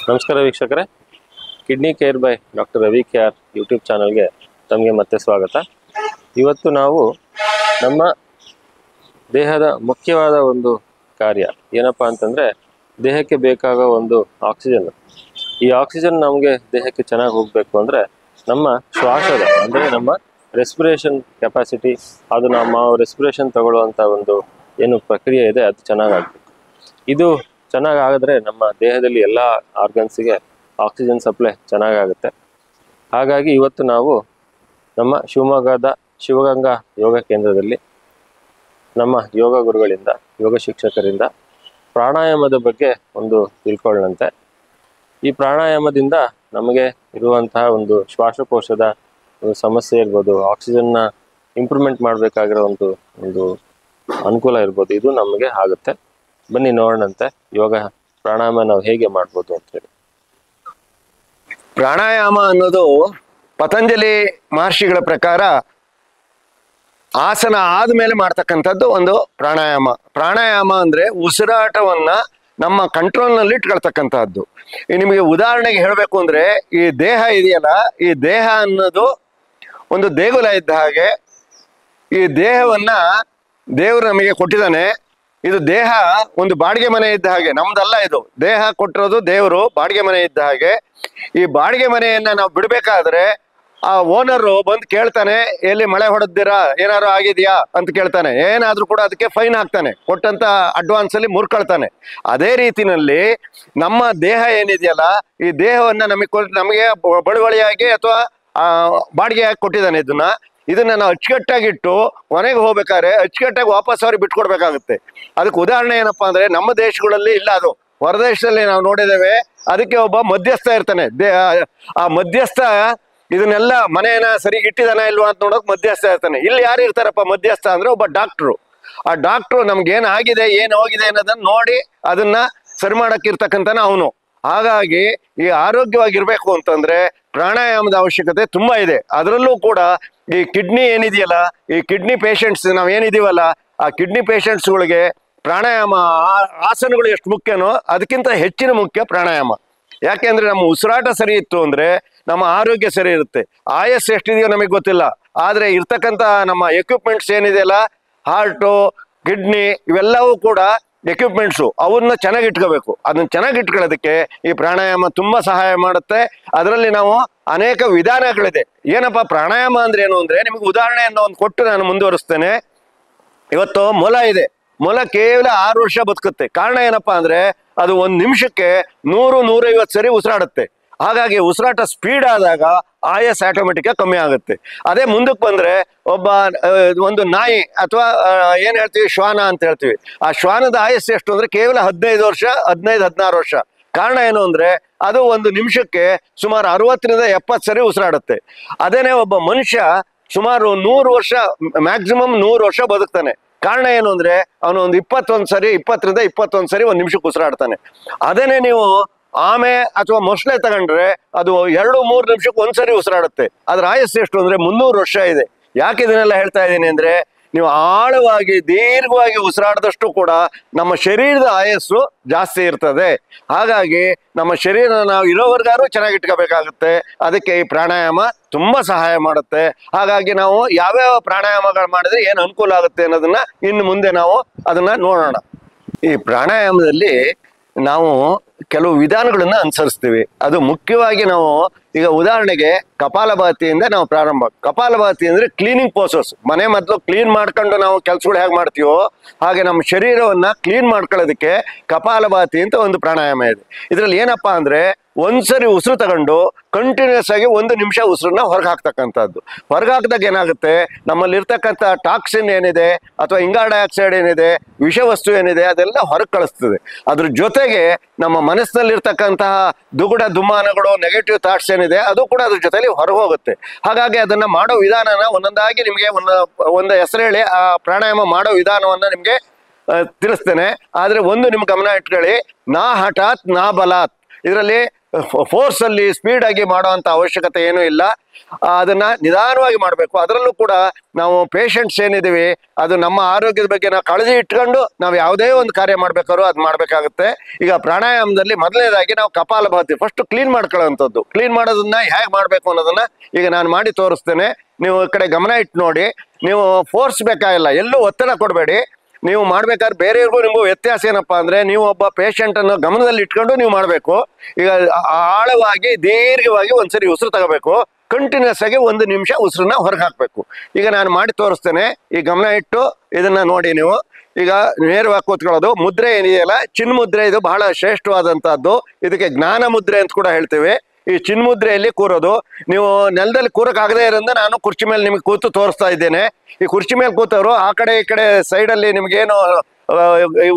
ನಮಸ್ಕಾರ ವೀಕ್ಷಕರೇ, kidney care by doctor Ravi K R YouTube ಚಾನಲ್ಗೆ ತಮಗೆ ಮತ್ತೆ ಸ್ವಾಗತ. ಇವತ್ತು ನಾವು ನಮ್ಮ ದೇಹದ ಮುಖ್ಯವಾದ ಒಂದು ಕಾರ್ಯ ಏನಪ್ಪ ಅಂತಂದರೆ, ದೇಹಕ್ಕೆ ಬೇಕಾಗೋ ಒಂದು ಆಕ್ಸಿಜನ್. ಈ ಆಕ್ಸಿಜನ್ ನಮಗೆ ದೇಹಕ್ಕೆ ಚೆನ್ನಾಗಿ ಹೋಗಬೇಕು ಅಂದರೆ ನಮ್ಮ ಶ್ವಾಸದ ಅಂದರೆ ನಮ್ಮ ರೆಸ್ಪಿರೇಷನ್ ಕೆಪಾಸಿಟಿ, ಅದು ನಮ್ಮ ರೆಸ್ಪಿರೇಷನ್ ತಗೊಳ್ಳುವಂಥ ಒಂದು ಏನು ಪ್ರಕ್ರಿಯೆ ಇದೆ ಅದು ಚೆನ್ನಾಗಾಗಬೇಕು. ಇದು ಚೆನ್ನಾಗಾದರೆ ನಮ್ಮ ದೇಹದಲ್ಲಿ ಎಲ್ಲ ಆರ್ಗನ್ಸಿಗೆ ಆಕ್ಸಿಜನ್ ಸಪ್ಲೈ ಚೆನ್ನಾಗಾಗುತ್ತೆ. ಹಾಗಾಗಿ ಇವತ್ತು ನಾವು ನಮ್ಮ ಶಿವಮೊಗ್ಗದ ಶಿವಗಂಗಾ ಯೋಗ ಕೇಂದ್ರದಲ್ಲಿ ನಮ್ಮ ಯೋಗ ಗುರುಗಳಿಂದ, ಯೋಗ ಶಿಕ್ಷಕರಿಂದ ಪ್ರಾಣಾಯಾಮದ ಬಗ್ಗೆ ಒಂದು ತಿಳ್ಕೊಳ್ಳಂತೆ. ಈ ಪ್ರಾಣಾಯಾಮದಿಂದ ನಮಗೆ ಇರುವಂತಹ ಒಂದು ಶ್ವಾಸಕೋಶದ ಒಂದು ಸಮಸ್ಯೆ ಇರ್ಬೋದು, ಆಕ್ಸಿಜನ್ನ ಇಂಪ್ರೂವ್ಮೆಂಟ್ ಮಾಡಬೇಕಾಗಿರೋ ಒಂದು ಅನುಕೂಲ ಇರ್ಬೋದು, ಇದು ನಮಗೆ ಆಗುತ್ತೆ. ಬನ್ನಿ ನೋಡೋಣಂತೆ ಯೋಗ ಪ್ರಾಣಾಯಾಮ ನಾವು ಹೇಗೆ ಮಾಡ್ಬೋದು ಅಂತೇಳಿ. ಪ್ರಾಣಾಯಾಮ ಅನ್ನೋದು ಪತಂಜಲಿ ಮಹರ್ಷಿಗಳ ಪ್ರಕಾರ ಆಸನ ಆದ್ಮೇಲೆ ಮಾಡ್ತಕ್ಕಂಥದ್ದು ಒಂದು ಪ್ರಾಣಾಯಾಮ. ಪ್ರಾಣಾಯಾಮ ಅಂದ್ರೆ ಉಸಿರಾಟವನ್ನ ನಮ್ಮ ಕಂಟ್ರೋಲ್ನಲ್ಲಿ ಇಟ್ಕೊಳ್ತಕ್ಕಂಥದ್ದು. ನಿಮಗೆ ಉದಾಹರಣೆಗೆ ಹೇಳಬೇಕು ಅಂದ್ರೆ, ಈ ದೇಹ ಇದೆಯಲ್ಲ, ಈ ದೇಹ ಅನ್ನೋದು ಒಂದು ದೇಗುಲ ಇದ್ದ ಹಾಗೆ. ಈ ದೇಹವನ್ನ ದೇವರು ನಮಗೆ ಕೊಟ್ಟಿದ್ದಾನೆ. ಇದು ದೇಹ ಒಂದು ಬಾಡಿಗೆ ಮನೆ ಇದ್ದ ಹಾಗೆ, ನಮ್ದಲ್ಲ. ಇದು ದೇಹ ಕೊಟ್ಟಿರೋದು ದೇವರು, ಬಾಡಿಗೆ ಮನೆ ಇದ್ದ ಹಾಗೆ. ಈ ಬಾಡಿಗೆ ಮನೆಯನ್ನ ನಾವು ಬಿಡ್ಬೇಕಾದ್ರೆ ಆ ಓನರು ಬಂದು ಕೇಳ್ತಾನೆ, ಎಲ್ಲಿ ಮಳೆ ಹೊಡೆದಿರಾ, ಏನಾದ್ರು ಆಗಿದ್ಯಾ ಅಂತ ಕೇಳ್ತಾನೆ. ಏನಾದ್ರೂ ಕೂಡ ಅದಕ್ಕೆ ಫೈನ್ ಹಾಕ್ತಾನೆ, ಕೊಟ್ಟಂತ ಅಡ್ವಾನ್ಸ್ ಅಲ್ಲಿ ಮುರ್ಕೊಳ್ತಾನೆ. ಅದೇ ರೀತಿನಲ್ಲಿ ನಮ್ಮ ದೇಹ ಏನಿದೆಯಲ್ಲ, ಈ ದೇಹವನ್ನ ನಮಗೆ ಬಳುವಳಿಯಾಗಿ ಅಥವಾ ಬಾಡಿಗೆಯಾಗಿ ಕೊಟ್ಟಿದ್ದಾನೆ. ಇದನ್ನ ನಾವು ಅಚ್ಚುಕಟ್ಟಾಗಿಟ್ಟು ಕೊನೆಗೆ ಹೋಗ್ಬೇಕಾದ್ರೆ ಅಚ್ಚುಕಟ್ಟಾಗಿ ವಾಪಸ್ ಅವ್ರಿಗೆ ಬಿಟ್ಕೊಡ್ಬೇಕಾಗುತ್ತೆ. ಅದಕ್ಕೆ ಉದಾಹರಣೆ ಏನಪ್ಪಾ ಅಂದ್ರೆ, ನಮ್ಮ ದೇಶಗಳಲ್ಲಿ ಇಲ್ಲ, ಅದು ಹೊರದೇಶದಲ್ಲಿ ನಾವು ನೋಡಿದ್ದೇವೆ. ಅದಕ್ಕೆ ಒಬ್ಬ ಮಧ್ಯಸ್ಥ ಇರ್ತಾನೆ. ಆ ಮಧ್ಯಸ್ಥ ಇದನ್ನೆಲ್ಲ ಮನೆಯನ್ನ ಸರಿಗೆ ಇಟ್ಟಿದಾನ ಇಲ್ವಾ ಅಂತ ನೋಡೋಕೆ ಮಧ್ಯಸ್ಥ ಇರ್ತಾನೆ. ಇಲ್ಲಿ ಯಾರು ಇರ್ತಾರಪ್ಪ ಮಧ್ಯಸ್ಥ ಅಂದ್ರೆ, ಒಬ್ಬ ಡಾಕ್ಟ್ರು. ಆ ಡಾಕ್ಟ್ರು ನಮ್ಗೆ ಏನ್ ಆಗಿದೆ, ಏನ್ ಹೋಗಿದೆ ಅನ್ನೋದನ್ನ ನೋಡಿ ಅದನ್ನ ಸರಿ ಮಾಡಕ್ಕಿರ್ತಕ್ಕಂತಾನೆ ಅವನು. ಹಾಗಾಗಿ ಈ ಆರೋಗ್ಯವಾಗಿರ್ಬೇಕು ಅಂತಂದ್ರೆ ಪ್ರಾಣಾಯಾಮದ ಅವಶ್ಯಕತೆ ತುಂಬಾ ಇದೆ. ಅದರಲ್ಲೂ ಕೂಡ ಈ ಕಿಡ್ನಿ ಏನಿದೆಯಲ್ಲ, ಈ ಕಿಡ್ನಿ ಪೇಷಂಟ್ಸ್ ನಾವೇನಿದೀವಲ್ಲ, ಆ ಕಿಡ್ನಿ ಪೇಷಂಟ್ಸ್ಗಳಿಗೆ ಪ್ರಾಣಾಯಾಮ ಆಸನಗಳು ಎಷ್ಟು ಮುಖ್ಯನೋ ಅದಕ್ಕಿಂತ ಹೆಚ್ಚಿನ ಮುಖ್ಯ ಪ್ರಾಣಾಯಾಮ. ಯಾಕೆಂದ್ರೆ ನಮ್ಮ ಉಸಿರಾಟ ಸರಿ ಇತ್ತು ಅಂದ್ರೆ ನಮ್ಮ ಆರೋಗ್ಯ ಸರಿ ಇರುತ್ತೆ. ಆಯಸ್ಸು ಎಷ್ಟಿದೆಯೋ ನಮಗೆ ಗೊತ್ತಿಲ್ಲ, ಆದ್ರೆ ಇರ್ತಕ್ಕಂಥ ನಮ್ಮ ಎಕ್ವಿಪ್ಮೆಂಟ್ಸ್ ಏನಿದೆಯಲ್ಲ, ಹಾರ್ಟು, ಕಿಡ್ನಿ, ಇವೆಲ್ಲವೂ ಕೂಡ ಎಕ್ವಿಪ್ಮೆಂಟ್ಸು, ಅವನ್ನ ಚೆನ್ನಾಗಿ ಇಟ್ಕೋಬೇಕು. ಅದನ್ನ ಚೆನ್ನಾಗಿ ಇಟ್ಕೊಳ್ಳೋದಕ್ಕೆ ಈ ಪ್ರಾಣಾಯಾಮ ತುಂಬಾ ಸಹಾಯ ಮಾಡುತ್ತೆ. ಅದರಲ್ಲಿ ನಾವು ಅನೇಕ ವಿಧಾನಗಳಿದೆ. ಏನಪ್ಪಾ ಪ್ರಾಣಾಯಾಮ ಅಂದ್ರೆ ಏನು ಅಂದ್ರೆ, ನಿಮ್ಗೆ ಉದಾಹರಣೆಯನ್ನು ಒಂದು ಕೊಟ್ಟು ನಾನು ಮುಂದುವರಿಸ್ತೇನೆ. ಇವತ್ತು ಮೊಲ ಇದೆ. ಮೊಲ ಕೇವಲ 6 ವರ್ಷ ಬದುಕುತ್ತೆ. ಕಾರಣ ಏನಪ್ಪಾ ಅಂದ್ರೆ, ಅದು 1 ನಿಮಿಷಕ್ಕೆ 100-150 ಸರಿ ಉಸಿರಾಡುತ್ತೆ. ಹಾಗಾಗಿ ಉಸಿರಾಟ ಸ್ಪೀಡ್ ಆದಾಗ ಆಯಸ್ ಆಟೋಮೆಟಿಕ್ ಕಮ್ಮಿ ಆಗುತ್ತೆ. ಅದೇ ಮುಂದಕ್ಕೆ ಬಂದ್ರೆ ಒಂದು ನಾಯಿ ಅಥವಾ ಏನ್ ಹೇಳ್ತೀವಿ, ಶ್ವಾನ ಅಂತ ಹೇಳ್ತೀವಿ. ಆ ಶ್ವಾನದ ಆಯಸ್ಸು ಎಷ್ಟು ಅಂದ್ರೆ ಕೇವಲ 15 ವರ್ಷ, 15-16 ವರ್ಷ. ಕಾರಣ ಏನು ಅಂದ್ರೆ, ಅದು 1 ನಿಮಿಷಕ್ಕೆ ಸುಮಾರು 60-70 ಸರಿ ಉಸಿರಾಡುತ್ತೆ. ಅದೇನೆ ಒಬ್ಬ ಮನುಷ್ಯ ಸುಮಾರು 100 ವರ್ಷ, ಮ್ಯಾಕ್ಸಿಮಮ್ 100 ವರ್ಷ ಬದುಕ್ತಾನೆ. ಕಾರಣ ಏನು ಅಂದ್ರೆ, ಅವನು ಒಂದು 20 ಸರಿ 1 ನಿಮಿಷಕ್ಕೆ ಉಸಿರಾಡ್ತಾನೆ. ಅದೇನೆ ನೀವು ಆಮೆ ಅಥವಾ ಮೊಸಳೆ ತಗೊಂಡ್ರೆ ಅದು 2-3 ನಿಮಿಷಕ್ಕೆ ಒಂದ್ಸರಿ ಉಸಿರಾಡುತ್ತೆ. ಅದ್ರ ಆಯಸ್ಸು ಎಷ್ಟು ಅಂದ್ರೆ 300 ವರ್ಷ ಇದೆ. ಯಾಕೆ ಇದನ್ನೆಲ್ಲ ಹೇಳ್ತಾ ಇದ್ದೀನಿ ಅಂದ್ರೆ, ನೀವು ಆಳವಾಗಿ ದೀರ್ಘವಾಗಿ ಉಸಿರಾಡದಷ್ಟು ಕೂಡ ನಮ್ಮ ಶರೀರದ ಆಯಸ್ಸು ಜಾಸ್ತಿ ಇರ್ತದೆ. ಹಾಗಾಗಿ ನಮ್ಮ ಶರೀರ ನಾವು ಇರೋವರೆಗಾರು ಚೆನ್ನಾಗಿ ಇಟ್ಕೋಬೇಕಾಗುತ್ತೆ. ಅದಕ್ಕೆ ಈ ಪ್ರಾಣಾಯಾಮ ತುಂಬಾ ಸಹಾಯ ಮಾಡುತ್ತೆ. ಹಾಗಾಗಿ ನಾವು ಯಾವ್ಯಾವ ಪ್ರಾಣಾಯಾಮಗಳು ಮಾಡಿದ್ರೆ ಏನು ಅನುಕೂಲ ಆಗುತ್ತೆ ಅನ್ನೋದನ್ನ ಇನ್ನು ಮುಂದೆ ನಾವು ಅದನ್ನ ನೋಡೋಣ. ಈ ಪ್ರಾಣಾಯಾಮದಲ್ಲಿ ನಾವು ಕೆಲವು ವಿಧಾನಗಳನ್ನ ಅನುಸರಿಸ್ತೀವಿ. ಅದು ಮುಖ್ಯವಾಗಿ ನಾವು ಈಗ ಉದಾಹರಣೆಗೆ ಕಪಾಲಭಾತಿಯಿಂದ ನಾವು ಪ್ರಾರಂಭ. ಕಪಾಲಭಾತಿ ಅಂದ್ರೆ ಕ್ಲೀನಿಂಗ್ ಪ್ರೋಸೆಸ್. ಮನೆ ಮೊದಲು ಕ್ಲೀನ್ ಮಾಡ್ಕೊಂಡು ನಾವು ಕೆಲಸಗಳು ಹೇಗೆ ಮಾಡ್ತೀವೋ ಹಾಗೆ ನಮ್ಮ ಶರೀರವನ್ನ ಕ್ಲೀನ್ ಮಾಡ್ಕೊಳ್ಳೋದಕ್ಕೆ ಕಪಾಲಭಾತಿ ಅಂತ ಒಂದು ಪ್ರಾಣಾಯಾಮ ಇದೆ. ಇದ್ರಲ್ಲಿ ಏನಪ್ಪಾ ಅಂದ್ರೆ, ಒಂದ್ಸರಿ ಉಸಿರು ತಗೊಂಡು ಕಂಟಿನ್ಯೂಸ್ ಆಗಿ 1 ನಿಮಿಷ ಉಸಿರನ್ನ ಹೊರಗೆ ಹಾಕ್ತಕ್ಕಂಥದ್ದು. ಹೊರಗೆ ಹಾಕಿದಾಗ ಏನಾಗುತ್ತೆ, ನಮ್ಮಲ್ಲಿ ಇರ್ತಕ್ಕಂಥ ಟಾಕ್ಸಿನ್ ಏನಿದೆ ಅಥವಾ ಇಂಗಾಲ ಡೈಆಕ್ಸೈಡ್ ಏನಿದೆ, ವಿಷವಸ್ತು ಏನಿದೆ, ಅದೆಲ್ಲ ಹೊರಗೆ ಕಳಿಸ್ತದೆ. ಅದ್ರ ಜೊತೆಗೆ ನಮ್ಮ ಮನಸ್ಸಿನಲ್ಲಿರ್ತಕ್ಕಂತಹ ದುಗುಡ ದುಮ್ಮಾನಗಳು, ನೆಗೆಟಿವ್ ಥಾಟ್ಸ್ ಏನಿದೆ, ಅದು ಕೂಡ ಅದ್ರ ಜೊತೆಲಿ ಹೊರಗೆ ಹೋಗುತ್ತೆ. ಹಾಗಾಗಿ ಅದನ್ನ ಮಾಡೋ ವಿಧಾನನ ಒಂದೊಂದಾಗಿ ನಿಮಗೆ ಒಂದು ಹೆಸರು ಹೇಳಿ ಆ ಪ್ರಾಣಾಯಾಮ ಮಾಡೋ ವಿಧಾನವನ್ನ ನಿಮ್ಗೆ ತಿಳಿಸ್ತೇನೆ. ಆದ್ರೆ ಒಂದು ನಿಮ್ ಗಮನ ಇಟ್ಕೊಳ್ಳಿ, ನಾ ಹಠಾತ್ ನಾ ಬಲಾತ್. ಇದರಲ್ಲಿ ಫೋರ್ಸ್ ಅಲ್ಲಿ ಸ್ಪೀಡ್ ಆಗಿ ಮಾಡುವಂತ ಅವಶ್ಯಕತೆ ಏನೂ ಇಲ್ಲ. ಅದನ್ನ ನಿಧಾನವಾಗಿ ಮಾಡಬೇಕು. ಅದರಲ್ಲೂ ಕೂಡ ನಾವು ಪೇಷಂಟ್ಸ್ ಏನಿದೀವಿ ಅದು ನಮ್ಮ ಆರೋಗ್ಯದ ಬಗ್ಗೆ ನಾವು ಕಾಳಜಿ ಇಟ್ಕೊಂಡು ನಾವು ಯಾವುದೇ ಒಂದು ಕಾರ್ಯ ಮಾಡ್ಬೇಕಾದ್ರೂ ಅದು ಮಾಡ್ಬೇಕಾಗುತ್ತೆ. ಈಗ ಪ್ರಾಣಾಯಾಮದಲ್ಲಿ ಮೊದಲನೇದಾಗಿ ನಾವು ಕಪಾಲಭಾತಿ ಫಸ್ಟ್ ಕ್ಲೀನ್ ಮಾಡ್ಕೊಳ್ಳೋವಂಥದ್ದು. ಕ್ಲೀನ್ ಮಾಡೋದನ್ನ ಹೇಗೆ ಮಾಡ್ಬೇಕು ಅನ್ನೋದನ್ನ ಈಗ ನಾನು ಮಾಡಿ ತೋರಿಸ್ತೇನೆ. ನೀವು ಈ ಕಡೆ ಗಮನ ಇಟ್ಟು ನೋಡಿ. ನೀವು ಫೋರ್ಸ್ ಬೇಕಾಗಿಲ್ಲ, ಎಲ್ಲೂ ಒತ್ತಡ ಕೊಡಬೇಡಿ. ನೀವು ಮಾಡ್ಬೇಕಾದ್ರೆ ಬೇರೆಯವ್ರಿಗೂ ನಿಮಗೂ ವ್ಯತ್ಯಾಸ ಏನಪ್ಪಾ ಅಂದ್ರೆ, ನೀವು ಒಬ್ಬ ಪೇಷಂಟ್ ಅನ್ನು ಗಮನದಲ್ಲಿ ಇಟ್ಕೊಂಡು ನೀವು ಮಾಡಬೇಕು. ಈಗ ಆಳವಾಗಿ ದೀರ್ಘವಾಗಿ ಒಂದ್ಸರಿ ಉಸಿರು ತಗೋಬೇಕು. ಕಂಟಿನ್ಯೂಸ್ ಆಗಿ 1 ನಿಮಿಷ ಉಸಿರನ್ನ ಹೊರಗೆ ಹಾಕ್ಬೇಕು. ಈಗ ನಾನು ಮಾಡಿ ತೋರಿಸ್ತೇನೆ. ಈ ಗಮನ ಇಟ್ಟು ಇದನ್ನ ನೋಡಿ. ನೀವು ಈಗ ನೇರವಾಗಿ ಕೂತ್ಕೊಳ್ಳೋದು. ಮುದ್ರೆ ಏನಿದೆಯಲ್ಲ, ಚಿನ್ಮುದ್ರೆ, ಇದು ಬಹಳ ಶ್ರೇಷ್ಠವಾದಂತಹದ್ದು. ಇದಕ್ಕೆ ಜ್ಞಾನ ಮುದ್ರೆ ಅಂತ ಕೂಡ ಹೇಳ್ತೇವೆ. ಈ ಚಿನ್ಮುದ್ರೆಯಲ್ಲಿ ಕೂರೋದು. ನೀವು ನೆಲದಲ್ಲಿ ಕೂರಕ್ಕಾಗದೇ ಇರೋದ್ರಿಂದ ನಾನು ಕುರ್ಚಿ ಮೇಲೆ ನಿಮಗೆ ಕೂತು ತೋರಿಸ್ತಾ ಇದ್ದೇನೆ. ಈ ಕುರ್ಚಿ ಮೇಲೆ ಕೂತವರು ಆ ಕಡೆ ಈ ಕಡೆ ಸೈಡಲ್ಲಿ ನಿಮ್ಗೇನು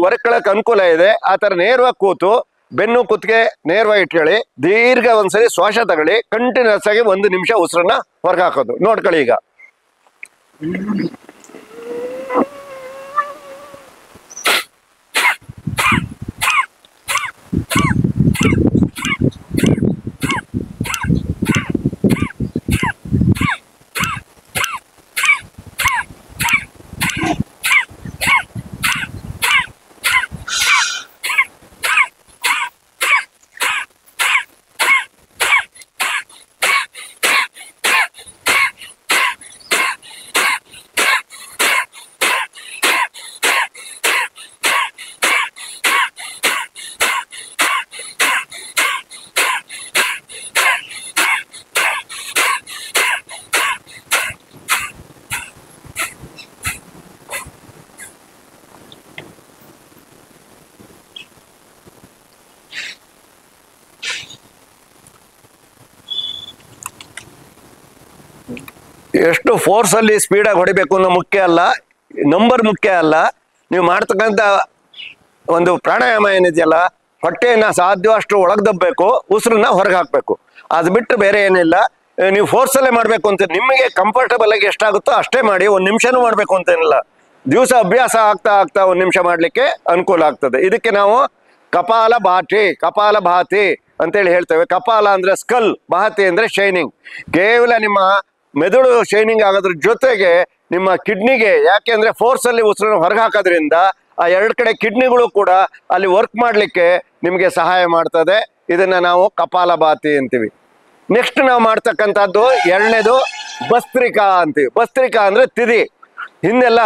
ಹೊರಕೊಳ್ಳೋಕೆ ಅನುಕೂಲ ಇದೆ ಆ ಥರ ನೇರವಾಗಿ ಕೂತು ಬೆನ್ನು ಕುತ್ತಿಗೆ ನೇರವಾಗಿ ಇಟ್ಕೊಳ್ಳಿ. ದೀರ್ಘ ಒಂದ್ಸರಿ ಶ್ವಾಸ ತಗೊಳ್ಳಿ. ಕಂಟಿನ್ಯೂಸ್ ಆಗಿ 1 ನಿಮಿಷ ಉಸಿರನ್ನ ಹೊರಗೆ ಹಾಕೋದು. ನೋಡ್ಕೊಳ್ಳಿ ಈಗ. ಎಷ್ಟು ಫೋರ್ಸ್ ಅಲ್ಲಿ ಸ್ಪೀಡಾಗಿ ಹೊಡಿಬೇಕು ಅನ್ನೋ ಮುಖ್ಯ ಅಲ್ಲ, ನಂಬರ್ ಮುಖ್ಯ ಅಲ್ಲ. ನೀವು ಮಾಡ್ತಕ್ಕಂಥ ಒಂದು ಪ್ರಾಣಾಯಾಮ ಏನಿದೆಯಲ್ಲ, ಹೊಟ್ಟೆಯನ್ನ ಸಾಧ್ಯವಷ್ಟು ಒಳಗ್ದಬ್ಬೇಕು, ಉಸಿರನ್ನ ಹೊರಗೆ ಹಾಕ್ಬೇಕು. ಅದು ಬಿಟ್ಟು ಬೇರೆ ಏನಿಲ್ಲ. ನೀವು ಫೋರ್ಸಲ್ಲೇ ಮಾಡಬೇಕು ಅಂತ ನಿಮಗೆ ಕಂಫರ್ಟಬಲ್ ಆಗಿ ಎಷ್ಟಾಗುತ್ತೋ ಅಷ್ಟೇ ಮಾಡಿ. 1 ನಿಮಿಷನೂ ಮಾಡಬೇಕು ಅಂತೇನಿಲ್ಲ. ದಿವಸ ಅಭ್ಯಾಸ ಆಗ್ತಾ ಆಗ್ತಾ 1 ನಿಮಿಷ ಮಾಡಲಿಕ್ಕೆ ಅನುಕೂಲ ಆಗ್ತದೆ. ಇದಕ್ಕೆ ನಾವು ಕಪಾಲಭಾತಿ ಅಂತೇಳಿ ಹೇಳ್ತೇವೆ. ಕಪಾಲ ಅಂದ್ರೆ ಸ್ಕಲ್, ಭಾತಿ ಅಂದ್ರೆ ಶೈನಿಂಗ್. ಕೇವಲ ನಿಮ್ಮ ಮೆದುಳು ಶೈನಿಂಗ್ ಆಗೋದ್ರ ಜೊತೆಗೆ ನಿಮ್ಮ ಕಿಡ್ನಿಗೆ, ಯಾಕೆ ಅಂದ್ರೆ ಫೋರ್ಸ್ ಅಲ್ಲಿ ಉಸಿರನ್ನು ಹೊರಗೆ ಹಾಕೋದ್ರಿಂದ ಆ 2 ಕಡೆ ಕಿಡ್ನಿಗಳು ಕೂಡ ಅಲ್ಲಿ ವರ್ಕ್ ಮಾಡಲಿಕ್ಕೆ ನಿಮಗೆ ಸಹಾಯ ಮಾಡ್ತದೆ. ಇದನ್ನ ನಾವು ಕಪಾಲಭಾತಿ ಅಂತೀವಿ. ನೆಕ್ಸ್ಟ್ ನಾವು ಮಾಡ್ತಕ್ಕಂಥದ್ದು 2ನೇದು ಭಸ್ತ್ರಿಕಾ ಅಂತೀವಿ. ಭಸ್ತ್ರಿಕಾ ಅಂದ್ರೆ ತಿದಿ. ಹಿಂದೆಲ್ಲ